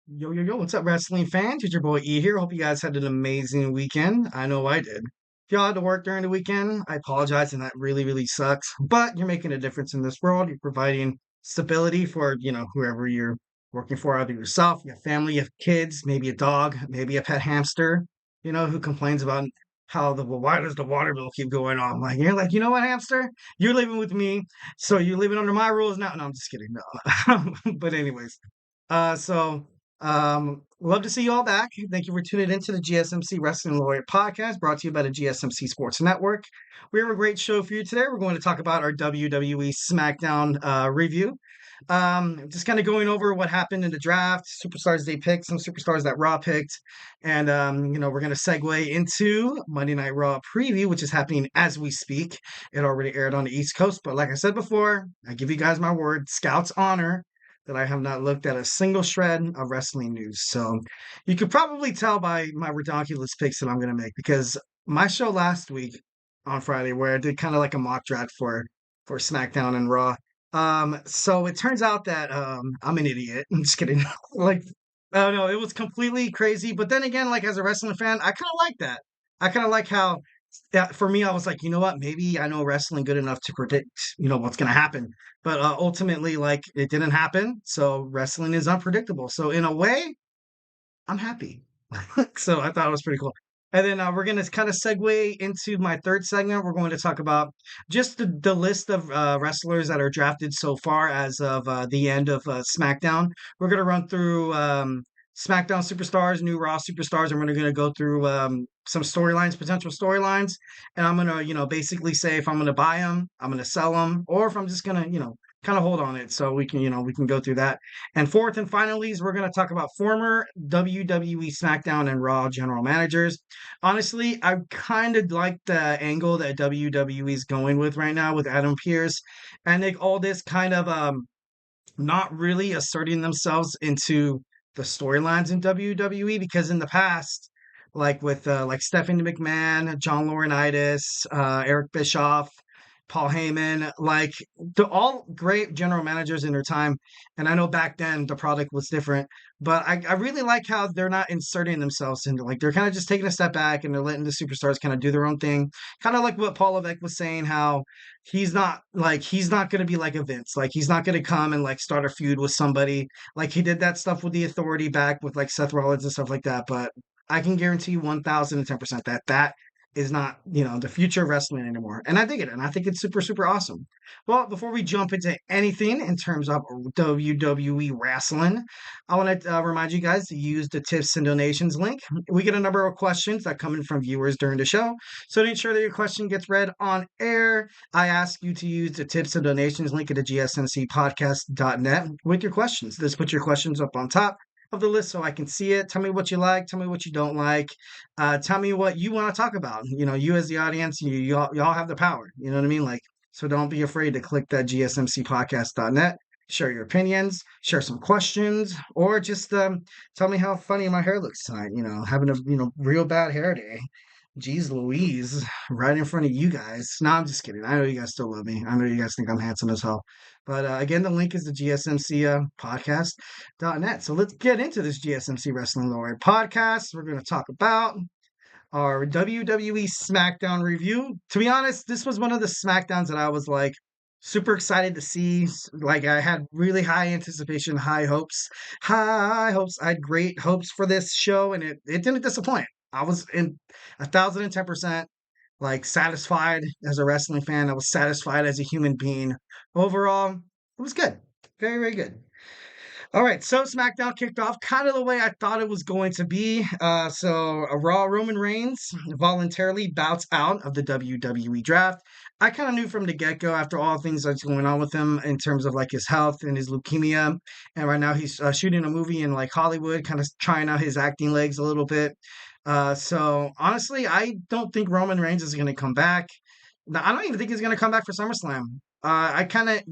Yo, yo, yo, what's up, wrestling fans? It's your boy E here. Hope you guys had an amazing weekend. I know I did. If y'all had to work during the weekend, I apologize, and that really, really sucks. But you're making a difference in this world. You're providing stability for, whoever you're working for, either yourself, your family, your kids, maybe a dog, maybe a pet hamster, who complains about how well, why does the water bill keep going on? Like, you're like, you know what, hamster? You're living with me, so you're living under my rules now. No, I'm just kidding. No. But anyways, so love to see you all back. Thank you for tuning into the GSMC Wrestling Laureate Podcast, brought to you by the GSMC Sports Network. We have a great show for you today. We're going to talk about our WWE Smackdown review. Just kind of going over what happened in the draft, superstars they picked, some superstars that Raw picked, and we're going to segue into Monday Night Raw preview, which is happening as we speak. It already aired on the East Coast, but like I said before, I give you guys my word, Scout's honor that I have not looked at a single shred of wrestling news. So you could probably tell by my ridiculous picks that I'm going to make because my show last week on Friday, where I did kind of like a mock draft for SmackDown and Raw. So it turns out that I'm an idiot. I'm just kidding. Like, I don't know, it was completely crazy. But then again, like as a wrestling fan, I kind of like that. I kind of like how that for me, I was like, you know what? Maybe I know wrestling good enough to predict, what's going to happen. But ultimately, like, it didn't happen. So wrestling is unpredictable. So in a way, I'm happy. So I thought it was pretty cool. And then we're going to kind of segue into my third segment. We're going to talk about just the list of wrestlers that are drafted so far as of the end of SmackDown. We're going to run through SmackDown superstars, new Raw superstars, and we're going to go through some storylines, potential storylines. And I'm going to, basically say if I'm going to buy them, I'm going to sell them, or if I'm just going to, kind of hold on it so we can go through that. And fourth and finally, we're going to talk about former WWE SmackDown and Raw general managers. Honestly, I kind of like the angle that WWE is going with right now with Adam Pearce and Nick Aldis kind of not really asserting themselves into the storylines in WWE because in the past, like with like Stephanie McMahon, John Laurinaitis, Eric Bischoff, Paul Heyman, like they're all great general managers in their time. And I know back then the product was different, but I really like how they're not inserting themselves into like they're kind of just taking a step back and they're letting the superstars kind of do their own thing. Kind of like what Paul Levesque was saying, how he's not going to be like a Vince. Like he's not going to come and like start a feud with somebody. Like he did that stuff with the Authority back with like Seth Rollins and stuff like that. But I can guarantee you 1010% that is not, the future of wrestling anymore. And I dig it. And I think it's super, super awesome. Well, before we jump into anything in terms of WWE wrestling, I want to remind you guys to use the tips and donations link. We get a number of questions that come in from viewers during the show. So to ensure that your question gets read on air, I ask you to use the tips and donations link at the gsmcpodcast.net with your questions. Just put your questions up on top of the list so I can see it. Tell me what you like. Tell me what you don't like. Tell me what you want to talk about. You as the audience, y'all have the power. You know what I mean? Like, so don't be afraid to click that gsmcpodcast.net. Share your opinions, share some questions, or just tell me how funny my hair looks tonight. Having a real bad hair day. Jeez Louise, right in front of you guys. No, I'm just kidding. I know you guys still love me. I know you guys think I'm handsome as hell. But again, the link is the GSMC podcast.net. So let's get into this GSMC Wrestling Laureate podcast. We're going to talk about our WWE SmackDown review. To be honest, this was one of the SmackDowns that I was like super excited to see. Like I had really high anticipation, high hopes, high hopes. I had great hopes for this show, and it didn't disappoint. I was in 1010% like satisfied as a wrestling fan. I was satisfied as a human being. Overall, it was good. Very, very good. All right, so SmackDown kicked off kind of the way I thought it was going to be. So a Raw Roman Reigns voluntarily bouts out of the WWE Draft. I kind of knew from the get-go after all things that's going on with him in terms of like his health and his leukemia. And right now he's shooting a movie in like Hollywood, kind of trying out his acting legs a little bit. So honestly, I don't think Roman Reigns is going to come back. No, I don't even think he's going to come back for SummerSlam. I kind of,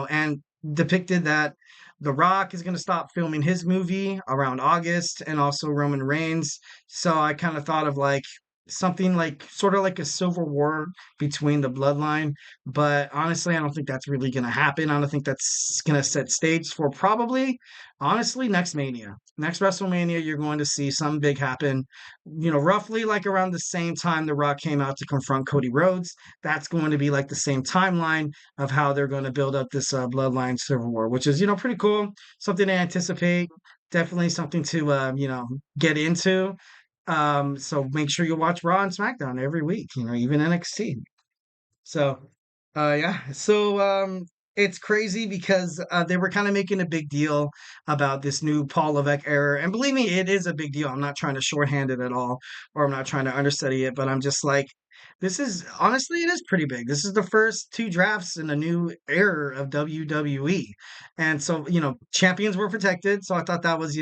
and depicted that The Rock is going to stop filming his movie around August and also Roman Reigns. So I kind of thought of like, something like sort of like a civil war between the bloodline. But honestly, I don't think that's really going to happen. I don't think that's going to set stage for probably, honestly, next Mania. Next WrestleMania, you're going to see something big happen. Roughly like around the same time The Rock came out to confront Cody Rhodes. That's going to be like the same timeline of how they're going to build up this bloodline civil war, which is, pretty cool. Something to anticipate. Definitely something to, get into. So make sure you watch Raw and SmackDown every week, even NXT. So, yeah. So, it's crazy because they were kind of making a big deal about this new Paul Levesque error, and believe me, it is a big deal. I'm not trying to shorthand it at all, or I'm not trying to understudy it, but I'm just like, this is honestly, it is pretty big. This is the first two drafts in a new era of WWE, and so champions were protected. So I thought that was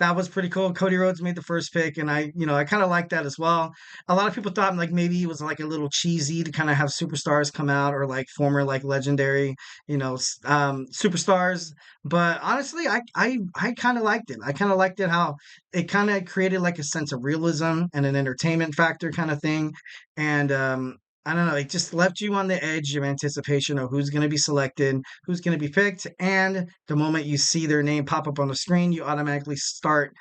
that was pretty cool. Cody Rhodes made the first pick, and I kind of like that as well. A lot of people thought like maybe he was like a little cheesy to kind of have superstars come out or like former like legendary, superstars. But honestly, I kind of liked it. I kind of liked it how it kind of created like a sense of realism and an entertainment factor kind of thing. And I don't know, it just left you on the edge of anticipation of who's going to be selected, who's going to be picked, and the moment you see their name pop up on the screen, you automatically start,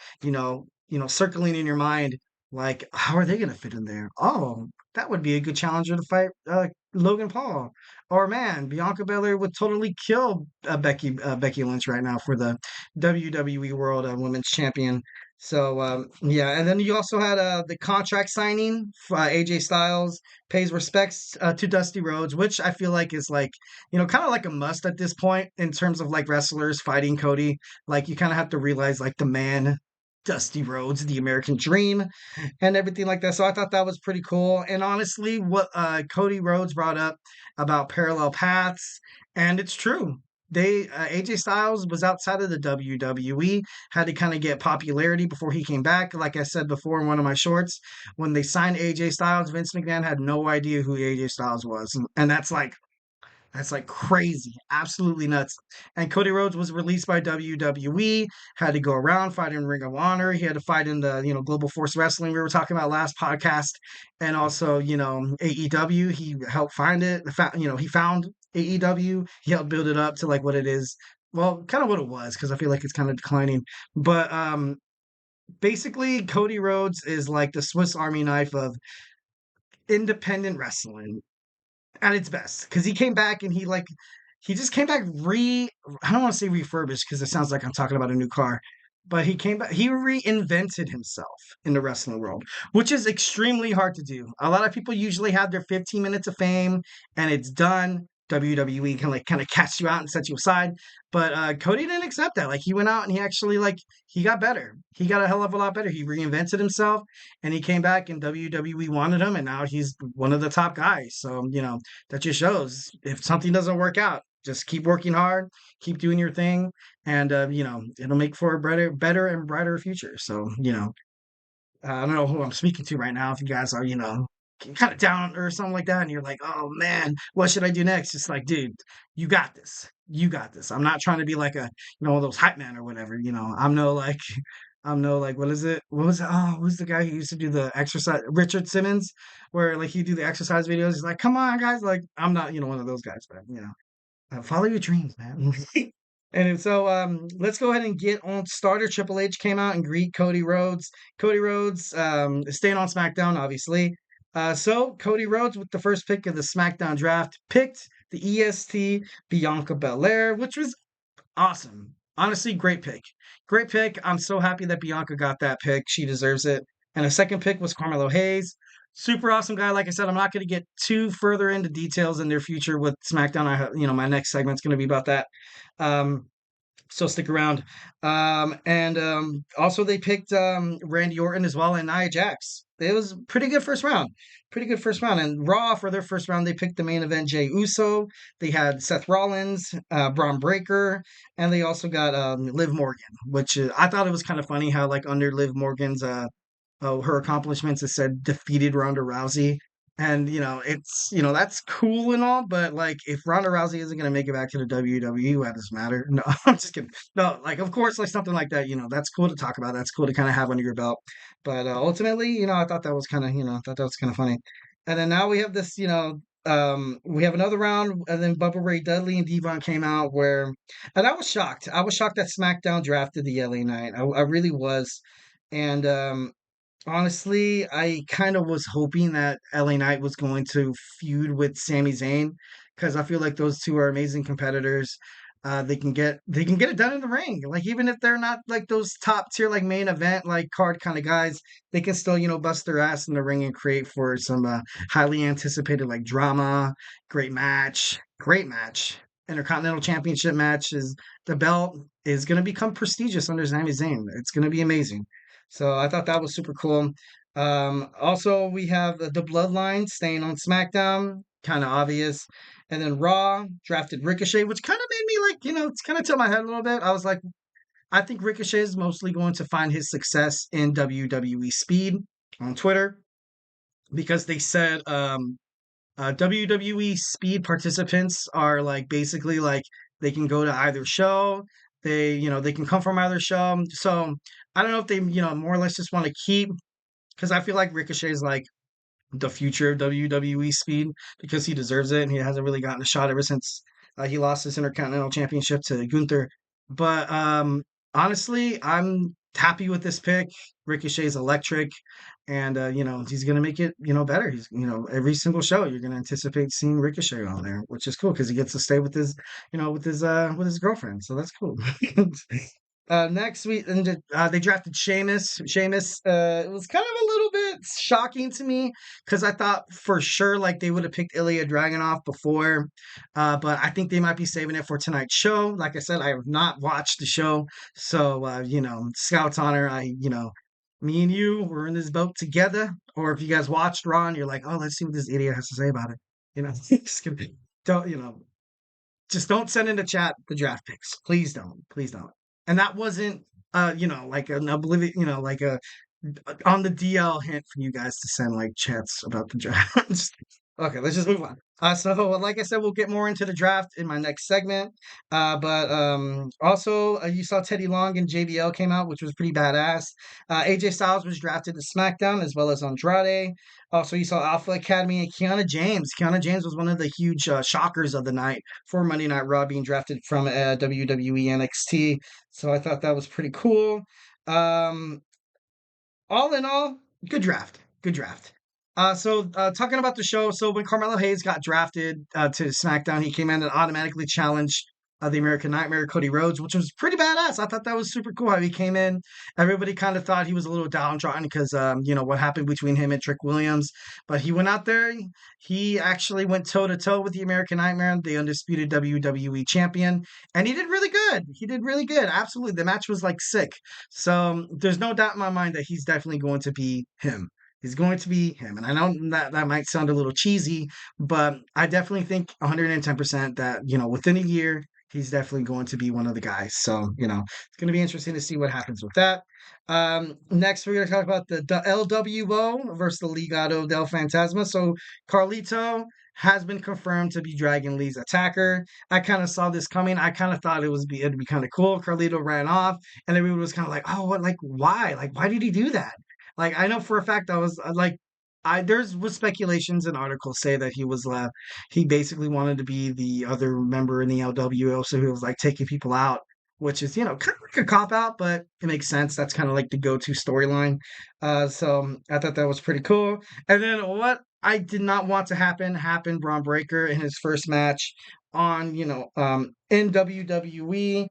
circling in your mind like, how are they going to fit in there? Oh, that would be a good challenger to fight Logan Paul. Or man, Bianca Belair would totally kill Becky Lynch right now for the WWE World Women's Champion. So yeah, and then you also had the contract signing. AJ Styles pays respects to Dusty Rhodes, which I feel like is like kind of like a must at this point in terms of like wrestlers fighting Cody. Like you kind of have to realize like the man. Dusty Rhodes, the American Dream, and everything like that. So I thought that was pretty cool. And honestly, what Cody Rhodes brought up about parallel paths, and it's true. AJ Styles was outside of the WWE, had to kind of get popularity before he came back. Like I said before in one of my shorts, when they signed AJ Styles, Vince McMahon had no idea who AJ Styles was, and that's like crazy, absolutely nuts. And Cody Rhodes was released by WWE, had to go around fighting in Ring of Honor. He had to fight in the, Global Force Wrestling we were talking about last podcast. And also, AEW. He helped find it. He found AEW. He helped build it up to like what it is. Well, kind of what it was, because I feel like it's kind of declining. But basically, Cody Rhodes is like the Swiss Army knife of independent wrestling at its best because he came back and he just came back I don't want to say refurbished because it sounds like I'm talking about a new car, but he came back, he reinvented himself in the wrestling world, which is extremely hard to do. A lot of people usually have their 15 minutes of fame and it's done. WWE can like kind of catch you out and set you aside. But Cody didn't accept that. Like he went out and he actually like he got better. He got a hell of a lot better. He reinvented himself and he came back and WWE wanted him and now he's one of the top guys. So, that just shows if something doesn't work out, just keep working hard, keep doing your thing, and it'll make for a better and brighter future. So, I don't know who I'm speaking to right now. If you guys are, kind of down or something like that, and you're like, oh man, what should I do next? It's like, dude, you got this. You got this. I'm not trying to be like a, one of those hype man or whatever. I'm no like, what is it? What was it? Oh, who's the guy who used to do the exercise? Richard Simmons, where like he do the exercise videos. He's like, come on, guys. Like, I'm not, one of those guys, but follow your dreams, man. And so let's go ahead and get on starter. Triple H came out and greet Cody Rhodes. Cody Rhodes is staying on SmackDown, obviously. So Cody Rhodes, with the first pick of the SmackDown draft, picked the EST Bianca Belair, which was awesome. Honestly, great pick. Great pick. I'm so happy that Bianca got that pick. She deserves it. And the second pick was Carmelo Hayes. Super awesome guy. Like I said, I'm not going to get too further into details in their future with SmackDown. My next segment's going to be about that. So stick around. And also they picked Randy Orton as well and Nia Jax. It was pretty good first round. Pretty good first round. And Raw for their first round, they picked the main event Jey Uso. They had Seth Rollins, Braun Breaker, and they also got Liv Morgan, which I thought it was kind of funny how like under Liv Morgan's her accomplishments it said defeated Ronda Rousey. And it's that's cool and all, but like if Ronda Rousey isn't gonna make it back to the WWE, why does it matter? No, I'm just kidding. No, like of course, like something like that, that's cool to talk about. That's cool to kind of have under your belt. But ultimately, I thought that was kind of, I thought that was kind of funny. And then now we have this, we have another round, and then Bubba Ray Dudley and Devon came out and I was shocked. I was shocked that SmackDown drafted the LA Knight. I really was. And honestly, I kind of was hoping that LA Knight was going to feud with Sami Zayn because I feel like those two are amazing competitors. They can get it done in the ring. Like even if they're not like those top tier like main event like card kind of guys, they can still bust their ass in the ring and create for some highly anticipated like drama. Great match. Intercontinental Championship match is the belt is going to become prestigious under Sami Zayn. It's going to be amazing. So I thought that was super cool. Also, we have the Bloodline staying on SmackDown, kind of obvious. And then Raw drafted Ricochet, which kind of made me like, it's kind of tilt my head a little bit. I was like, I think Ricochet is mostly going to find his success in WWE Speed on Twitter because they said WWE Speed participants are like basically like they can go to either show. They can come from either show. So I don't know if they, more or less just want to keep because I feel like Ricochet is like the future of WWE Speed because he deserves it and he hasn't really gotten a shot ever since he lost his Intercontinental Championship to Gunther. But honestly, I'm happy with this pick. Ricochet's electric, and he's gonna make it better. He's every single show you're gonna anticipate seeing Ricochet on there, which is cool because he gets to stay with his with his girlfriend, so that's cool. Next week, and they drafted Sheamus. Sheamus, it was kind of a little bit shocking to me because I thought for sure like they would have picked Ilya Dragunov before, but I think they might be saving it for tonight's show. Like I said, I have not watched the show, so Scout's honor. Me and you were in this boat together. Or if you guys watched Raw and you're like, oh, let's see what this idiot has to say about it. Just don't just don't send in the chat the draft picks. Please don't. Please don't. And that wasn't like an oblivion, like a on the DL hint for you guys to send like chats about the draft. Okay, let's just move on. So like I said, we'll get more into the draft in my next segment. But also you saw Teddy Long and JBL came out, which was pretty badass. AJ Styles was drafted to SmackDown as well as Andrade. Also, you saw Alpha Academy and Kiana James. Kiana James was one of the huge shockers of the night for Monday Night Raw, being drafted from WWE NXT. So I thought that was pretty cool. Um, all in all, good draft. Good draft. So talking about the show, so when Carmelo Hayes got drafted to SmackDown, he came in and automatically challenged the American Nightmare, Cody Rhodes, which was pretty badass. I thought that was super cool how he came in. Everybody kind of thought he was a little downtrodden because, what happened between him and Trick Williams. But he went out there. He actually went toe to toe with the American Nightmare, the undisputed WWE champion, and he did really good. He did really good. Absolutely. The match was like sick. So there's no doubt in my mind that he's definitely going to be him. He's going to be him. And I know that might sound a little cheesy, but I definitely think 110% that, within a year, he's definitely going to be one of the guys. So, it's going to be interesting to see what happens with that. Next, we're going to talk about the LWO versus the Legado del Fantasma. So, Carlito has been confirmed to be Dragon Lee's attacker. I kind of saw this coming. I kind of thought it'd be kind of cool. Carlito ran off, and everyone was kind of like, "Oh, what? Like, why? Like, why did he do that?" Like, I know for a fact I was like, there's was speculations and articles say that he basically wanted to be the other member in the LWO, so he was like taking people out, which is kind of like a cop out, but it makes sense. That's kind of like the go-to storyline. So I thought that was pretty cool. And then what I did not want to happen happened. Braun Breaker in his first match on in WWE.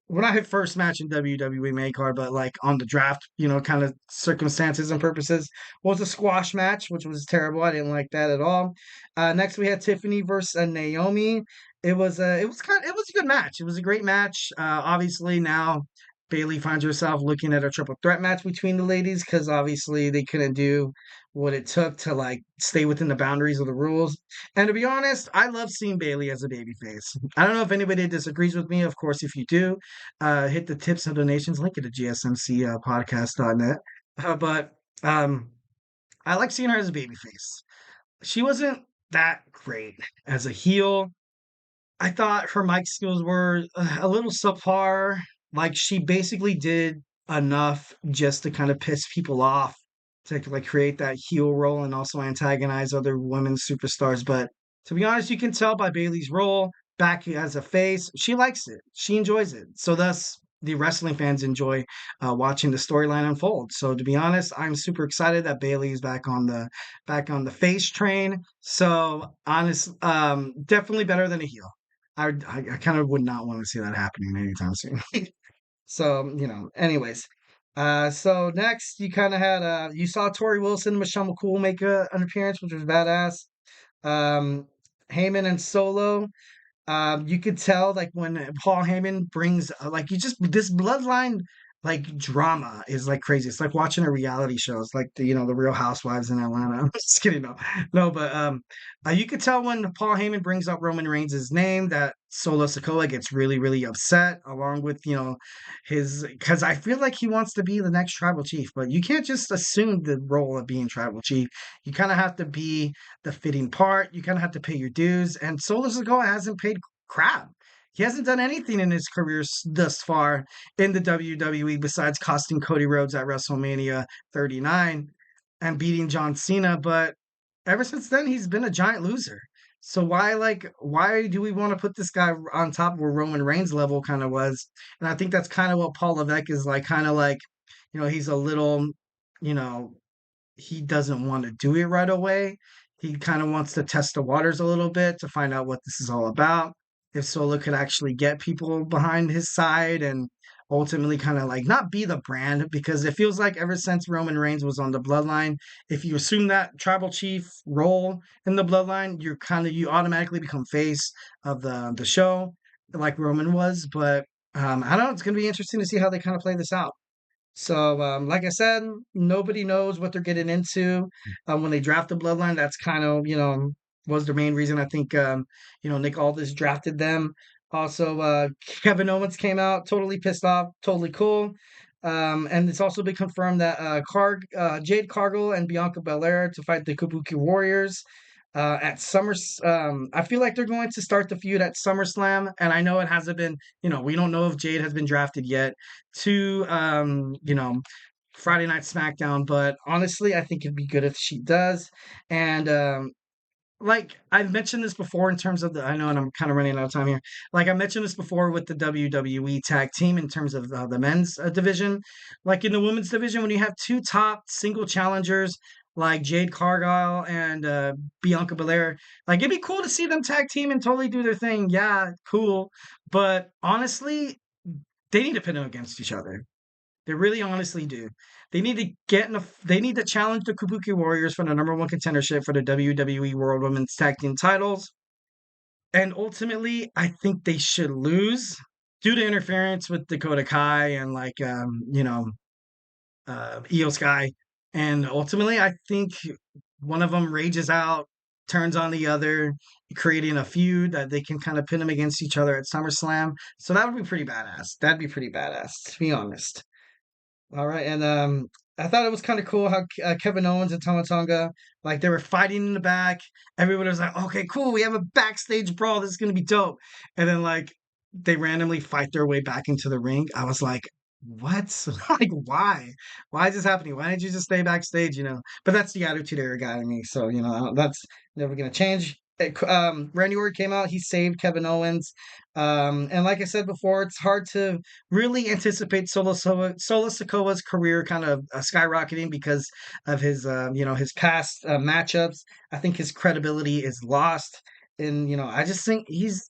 Well, not his first match in WWE main card, but like on the draft, kind of circumstances and purposes, was a squash match, which was terrible. I didn't like that at all. Next, we had Tiffany versus Naomi. It was a good match. It was a great match. Obviously, now Bailey finds herself looking at a triple threat match between the ladies because obviously they couldn't do what it took to like stay within the boundaries of the rules. And to be honest, I love seeing Bailey as a babyface. I don't know if anybody disagrees with me. Of course, if you do, hit the tips and donations link at the GSMC podcast.net. But I like seeing her as a babyface. She wasn't that great as a heel. I thought her mic skills were a little subpar. Like she basically did enough just to kind of piss people off to like create that heel role and also antagonize other women's superstars. But to be honest, you can tell by Bailey's role back as a face, she likes it. She enjoys it. So thus the wrestling fans enjoy watching the storyline unfold. So to be honest, I'm super excited that Bailey is back on the face train. So honest, definitely better than a heel. I kind of would not want to see that happening anytime soon. So, anyways. So next you kind of had you saw Tori Wilson and Michelle McCool make an appearance, which was badass. Um Heyman and Solo. You could tell like when Paul Heyman brings like you just this bloodline like drama is like crazy. It's like watching a reality show. It's like the Real Housewives in Atlanta. I'm just kidding, no, but you could tell when Paul Heyman brings up Roman Reigns' name that Solo Sikoa gets really really upset, along with his because I feel like he wants to be the next tribal chief, but you can't just assume the role of being tribal chief. You kind of have to be the fitting part. You kind of have to pay your dues. And Solo Sikoa hasn't paid crap. He hasn't done anything in his career thus far in the WWE besides costing Cody Rhodes at WrestleMania 39 and beating John Cena. But ever since then, he's been a giant loser. So why do we want to put this guy on top of where Roman Reigns level kind of was? And I think that's kind of what Paul Levesque is like, kind of like, he's a little, you know, he doesn't want to do it right away. He kind of wants to test the waters a little bit to find out what this is all about. If Solo could actually get people behind his side and ultimately kind of like not be the brand, because it feels like ever since Roman Reigns was on the bloodline, if you assume that tribal chief role in the bloodline, you automatically become face of the show, like Roman was. But I don't know, it's gonna be interesting to see how they kind of play this out. So, like I said, nobody knows what they're getting into when they draft the bloodline. That's kind of, was the main reason I think, Nick Aldis drafted them. Also, Kevin Owens came out totally pissed off, totally cool. And it's also been confirmed that Jade Cargill and Bianca Belair to fight the Kabuki Warriors at I feel like they're going to start the feud at SummerSlam, and I know it hasn't been. We don't know if Jade has been drafted yet to Friday Night SmackDown, but honestly, I think it'd be good if she does. And like I've mentioned this before in terms of I know, and I'm kind of running out of time here. Like I mentioned this before with the WWE tag team in terms of the men's division. Like in the women's division, when you have two top single challengers like Jade Cargill and Bianca Belair, like it'd be cool to see them tag team and totally do their thing. Yeah, cool. But honestly, they need to pit them against each other. They really honestly do. They need to challenge the Kabuki Warriors for the number one contendership for the WWE World Women's Tag Team titles. And ultimately, I think they should lose due to interference with Dakota Kai and Io Sky. And ultimately, I think one of them rages out, turns on the other, creating a feud that they can kind of pin them against each other at SummerSlam. So that would be pretty badass. That'd be pretty badass, to be honest. All right, and I thought it was kind of cool how Kevin Owens and Tama Tonga, like they were fighting in the back. Everybody was like, "Okay, cool, we have a backstage brawl. This is gonna be dope." And then like they randomly fight their way back into the ring. I was like, "What? Like why? Why is this happening? Why didn't you just stay backstage?" But that's the attitude era guy to me. So that's never gonna change. Randy Orton came out. He saved Kevin Owens. And like I said before, it's hard to really anticipate Solo Sikoa's career kind of skyrocketing because of his past matchups. I think his credibility is lost, and I just think he's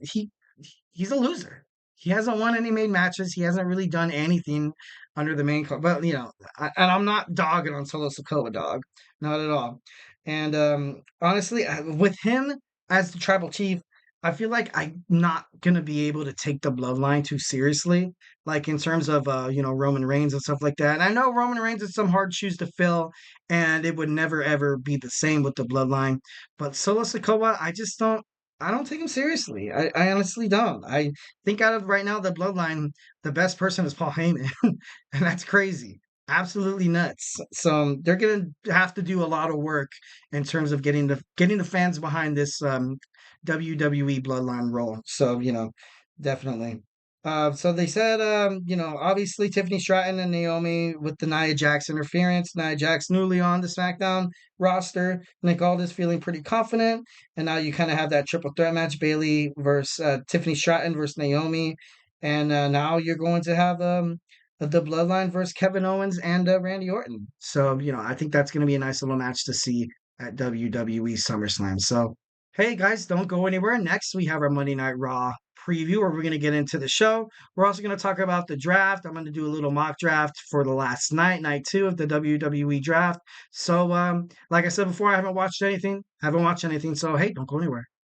a loser. He hasn't won any main matches. He hasn't really done anything under the main card. But and I'm not dogging on Solo Sikoa, dog, not at all. And honestly, with him as the tribal chief, I feel like I'm not gonna be able to take the bloodline too seriously, like in terms of Roman Reigns and stuff like that. And I know Roman Reigns has some hard shoes to fill, and it would never ever be the same with the bloodline. But Solo Sikoa, I don't take him seriously. I honestly don't. I think out of right now the bloodline, the best person is Paul Heyman, and that's crazy. absolutely nuts. So they're gonna have to do a lot of work in terms of getting the fans behind this WWE Bloodline role. So definitely. So they said, obviously Tiffany Stratton and Naomi with the Nia Jax interference. Nia Jax newly on the SmackDown roster. Nick Aldis feeling pretty confident, and now you kind of have that triple threat match: Bailey versus Tiffany Stratton versus Naomi, and now you're going to have the Bloodline versus Kevin Owens and Randy Orton. So, I think that's going to be a nice little match to see at WWE SummerSlam. So, hey guys, don't go anywhere. Next, we have our Monday Night Raw preview where we're going to get into the show. We're also going to talk about the draft. I'm going to do a little mock draft for the last night 2 of the WWE Draft. So, like I said before, I haven't watched anything. So, hey, don't go anywhere.